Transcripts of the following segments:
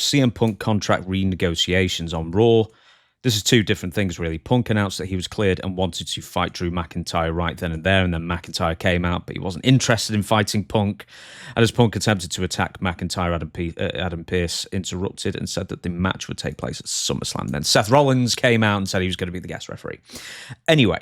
CM Punk contract renegotiations on Raw. This is two different things, really. Punk announced that he was cleared and wanted to fight Drew McIntyre right then and there, and then McIntyre came out, but he wasn't interested in fighting Punk. And as Punk attempted to attack McIntyre, Adam Pearce interrupted and said that the match would take place at SummerSlam. Then Seth Rollins came out and said he was going to be the guest referee. Anyway,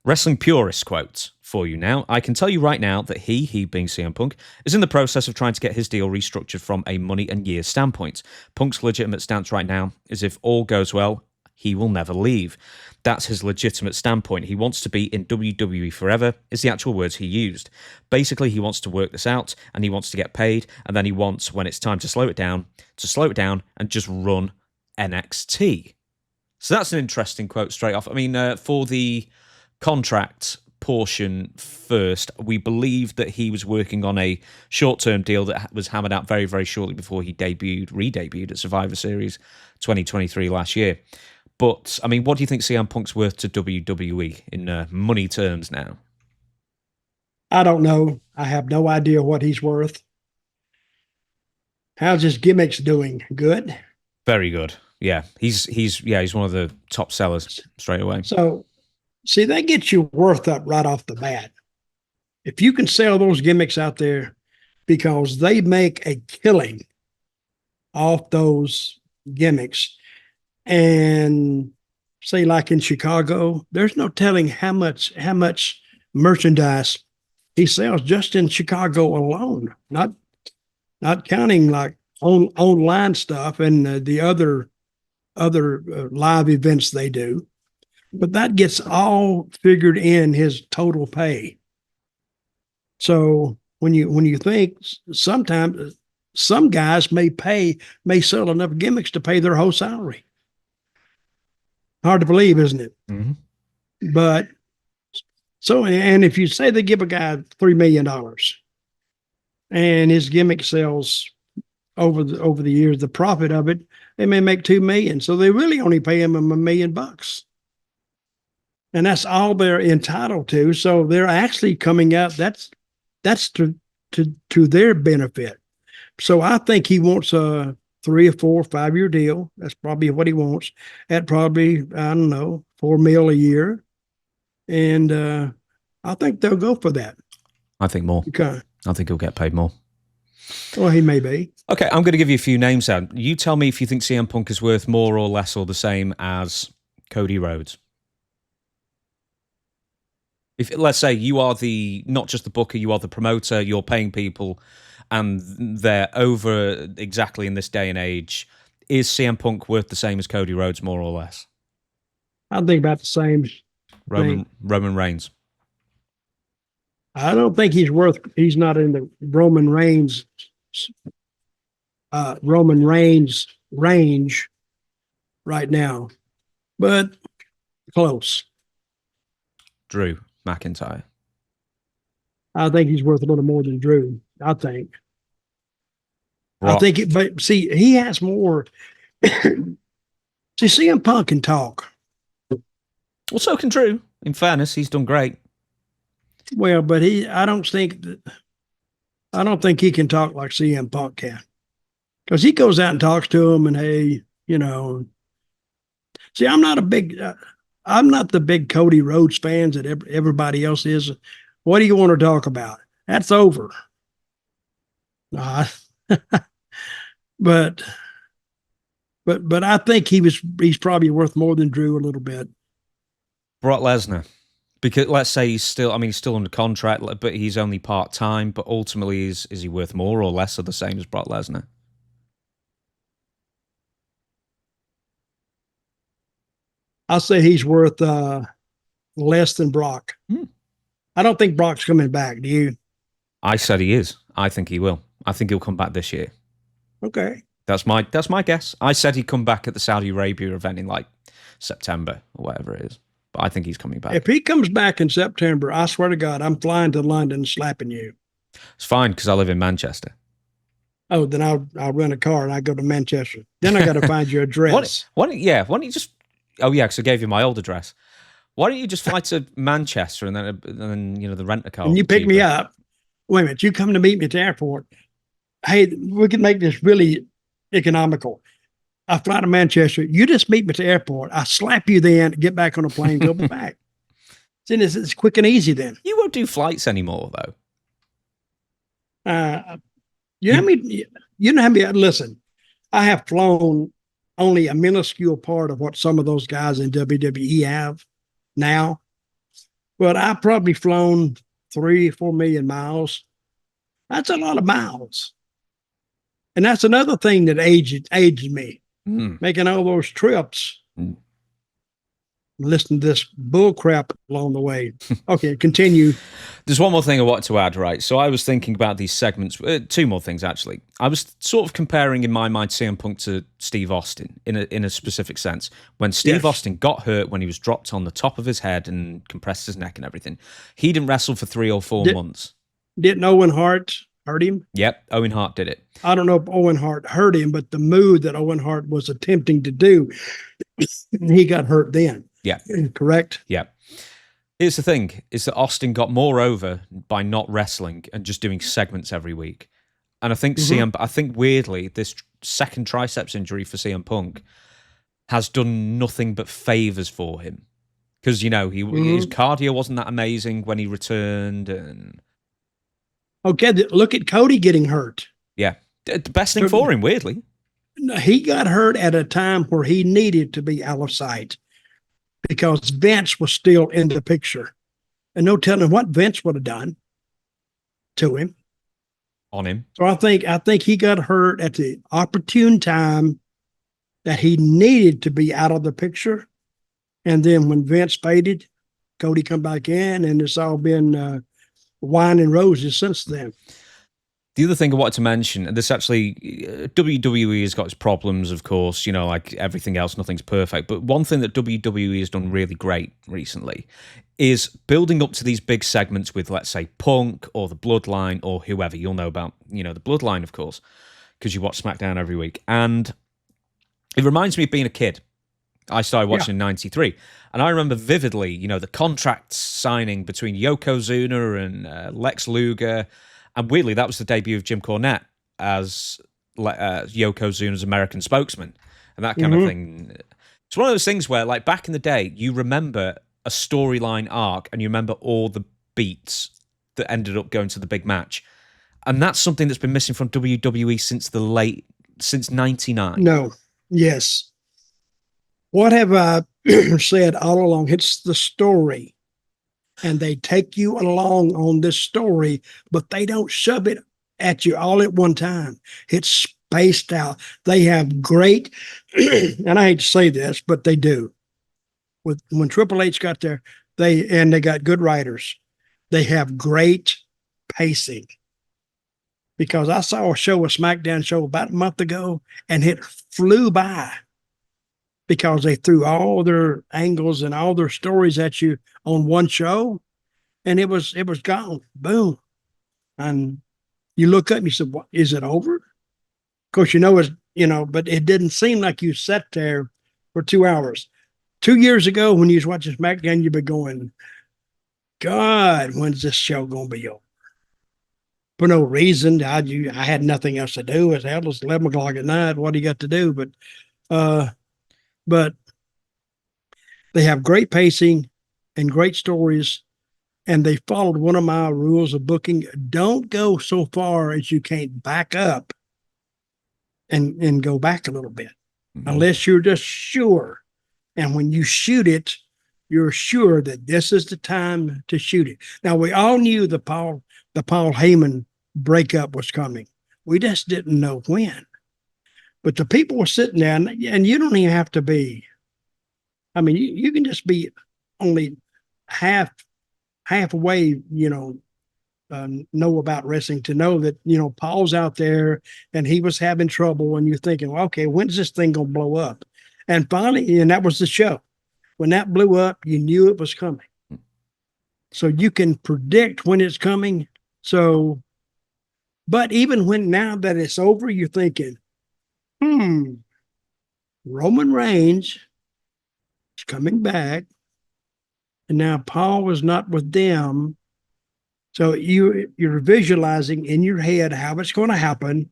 Wrestling Purist quote for you now. I can tell you right now that he being CM Punk, is in the process of trying to get his deal restructured from a money and years standpoint. Punk's legitimate stance right now is if all goes well, he will never leave. That's his legitimate standpoint. He wants to be in WWE forever, is the actual words he used. Basically, he wants to work this out, and he wants to get paid, and then he wants, when it's time to slow it down and just run NXT. So that's an interesting quote straight off. I mean, for the contract portion first, we believe that he was working on a short-term deal that was hammered out very, very shortly before he re-debuted at Survivor Series 2023 last year. But, I mean, what do you think CM Punk's worth to WWE in money terms now? I don't know. I have no idea what he's worth. How's his gimmicks doing? Good? Very good. Yeah. He's one of the top sellers straight away. So, see, that gets your worth up right off the bat. If you can sell those gimmicks out there, because they make a killing off those gimmicks. And say like in Chicago, there's no telling how much merchandise he sells just in Chicago alone, not counting like online stuff and the other live events they do. But that gets all figured in his total pay. So when you think sometimes some guys may sell enough gimmicks to pay their whole salary. Hard to believe, isn't it? Mm-hmm. But so, and if you say they give a guy $3 million and his gimmick sells over the years, the profit of it, they may make $2 million. So they really only pay him $1 million. And that's all they're entitled to. So they're actually coming out. That's to their benefit. So I think he wants a 3 or 4 or 5 year deal. That's probably what he wants at probably, I don't know, $4 million a year. And I think they'll go for that. I think more. Okay. I think he'll get paid more. Well, he may be. Okay, I'm going to give you a few names out. You tell me if you think CM Punk is worth more or less or the same as Cody Rhodes. If, let's say you are not just the booker, you are the promoter, you're paying people, and they're over exactly in this day and age, is CM Punk worth the same as Cody Rhodes, more or less? I think about the same. Roman Reigns. I don't think he's not in the Roman Reigns range right now, but close. Drew McIntyre. I think he's worth a little more than Drew. I think. Brock. But see, he has more. See, CM Punk can talk. Well, so can Drew. In fairness, he's done great. Well, but I don't think he can talk like CM Punk can, because he goes out and talks to him, and hey, see, I'm not the big Cody Rhodes fans that everybody else is. What do you want to talk about? That's over. But I think he's probably worth more than Drew a little bit. Brock Lesnar, because let's say he's still under contract, but he's only part-time, but ultimately is he worth more or less or the same as Brock Lesnar? I'll say he's worth less than Brock. I don't think Brock's coming back. Do you? I said he is. I think he will. I think he'll come back this year. Okay. That's my guess. I said he'd come back at the Saudi Arabia event in like September or whatever it is. But I think he's coming back. If he comes back in September, I swear to God, I'm flying to London and slapping you. It's fine because I live in Manchester. Oh, then I'll rent a car and I go to Manchester. Then I got to find your address. Why don't you just? Oh yeah, because I gave you my old address. Why don't you just fly to Manchester and then the rent a car? And you pick me up. Wait a minute, you come to meet me at the airport. Hey, we can make this really economical. I fly to Manchester. You just meet me at the airport. I slap you then, get back on a plane, go back. Then it's quick and easy then. You won't do flights anymore, though. You know how many, listen, I have flown only a minuscule part of what some of those guys in WWE have now, but I've probably flown 3-4 million miles. That's a lot of miles. And that's another thing that aged me, making all those trips. Listen to this bull crap along the way. Okay, continue. There's one more thing I wanted to add, right? So I was thinking about these segments, two more things actually. I was sort of comparing in my mind CM Punk to Steve Austin in a specific sense. When Steve Austin got hurt, when he was dropped on the top of his head and compressed his neck and everything, he didn't wrestle for 3 or 4 months. Didn't Owen Hart hurt him? Yep, Owen Hart did it. I don't know if Owen Hart hurt him, but the move that Owen Hart was attempting to do, he got hurt then. Yeah. Correct? Yeah. Here's the thing, is that Austin got more over by not wrestling and just doing segments every week. And I think I think weirdly, this second triceps injury for CM Punk has done nothing but favors for him. Because, his cardio wasn't that amazing when he returned. And okay, look at Cody getting hurt. Yeah. The best thing for him, weirdly. He got hurt at a time where he needed to be out of sight, because Vince was still in the picture. And no telling what Vince would have done to him. On him. So I think he got hurt at the opportune time that he needed to be out of the picture. And then when Vince faded, Cody come back in, and it's all been wine and roses since then. The other thing I wanted to mention, and this actually, WWE has got its problems, of course, like everything else, nothing's perfect. But one thing that WWE has done really great recently is building up to these big segments with, let's say, Punk or the Bloodline or whoever. You'll know about, the Bloodline, of course, because you watch SmackDown every week. And it reminds me of being a kid. I started watching in 93. And I remember vividly, the contract signing between Yokozuna and Lex Luger. And weirdly, that was the debut of Jim Cornette as Yokozuna's American spokesman and that kind of thing. It's one of those things where, like, back in the day, you remember a storyline arc and you remember all the beats that ended up going to the big match. And that's something that's been missing from WWE since 99. No. Yes. What have I said all along? It's the story. And they take you along on this story, but they don't shove it at you all at one time. It's spaced out. They have great, and I hate to say this, but they do. When Triple H got there, they got good writers. They have great pacing. Because I saw a SmackDown show about a month ago, and it flew by. Because they threw all their angles and all their stories at you on one show, and it was gone. Boom. And you look up and you said, "What, is it over?" Of course, but it didn't seem like you sat there for 2 hours. 2 years ago, when you was watching SmackDown, you'd be going, God, when's this show going to be over? For no reason. I had nothing else to do. It's 11 o'clock at night. What do you got to do? But they have great pacing and great stories, and they followed one of my rules of booking. Don't go so far as you can't back up and go back a little bit, unless you're just sure. And when you shoot it, you're sure that this is the time to shoot it. Now, we all knew the Paul Heyman breakup was coming. We just didn't know when. But the people were sitting there, and you don't even have to be. I mean, you can just be only halfway, know about wrestling to know that, Paul's out there and he was having trouble, and you're thinking, well, okay, when's this thing going to blow up? And finally, and that was the show. When that blew up, you knew it was coming. So you can predict when it's coming. So, but even now that it's over, you're thinking, Roman Reigns is coming back, and now Paul was not with them. So you're visualizing in your head how it's going to happen.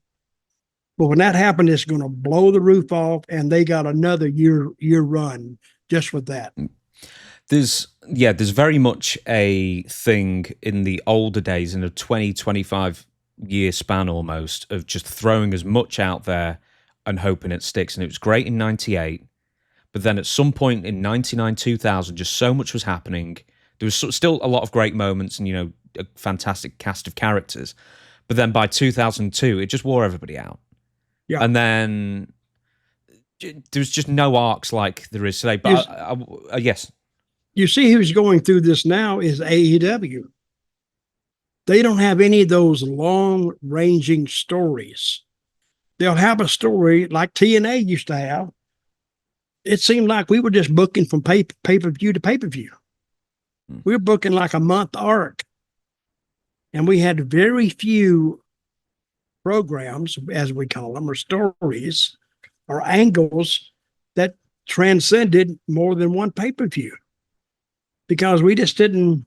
But when that happened, it's going to blow the roof off, and they got another year run just with that. There's very much a thing in the older days, in a 20, 25 year span almost, of just throwing as much out there and hoping it sticks. And it was great in 98. But then at some point in 99, 2000, just so much was happening. There was still a lot of great moments and, a fantastic cast of characters. But then by 2002, it just wore everybody out. Yeah. And then there was just no arcs like there is today. But yes. You see who's going through this now is AEW. They don't have any of those long-ranging stories. They'll have a story like TNA used to have. It seemed like we were just booking from pay-per-view to pay-per-view. We were booking like a month arc. And we had very few programs, as we call them, or stories or angles that transcended more than one pay-per-view. Because we just didn't,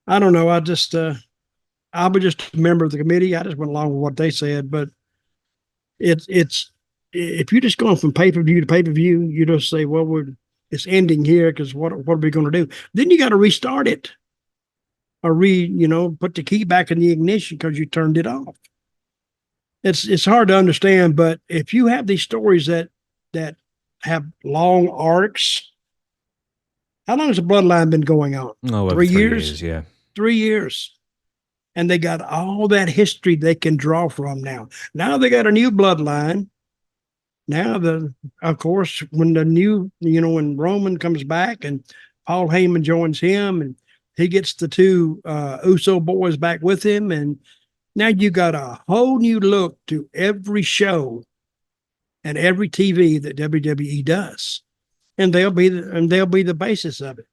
I don't know, I was just a member of the committee. I just went along with what they said, but it's if you're just going from pay-per-view to pay-per-view, you just say, well, it's ending here because what are we going to do? Then you got to restart it or put the key back in the ignition because you turned it off. It's hard to understand, but if you have these stories that have long arcs. How long has the bloodline been going on? Oh, 3 years? Yeah. 3 years. And they got all that history they can draw from now. Now they got a new bloodline. Now, of course, when when Roman comes back and Paul Heyman joins him and he gets the two Uso boys back with him. And now you got a whole new look to every show and every TV that WWE does. And they'll be the basis of it.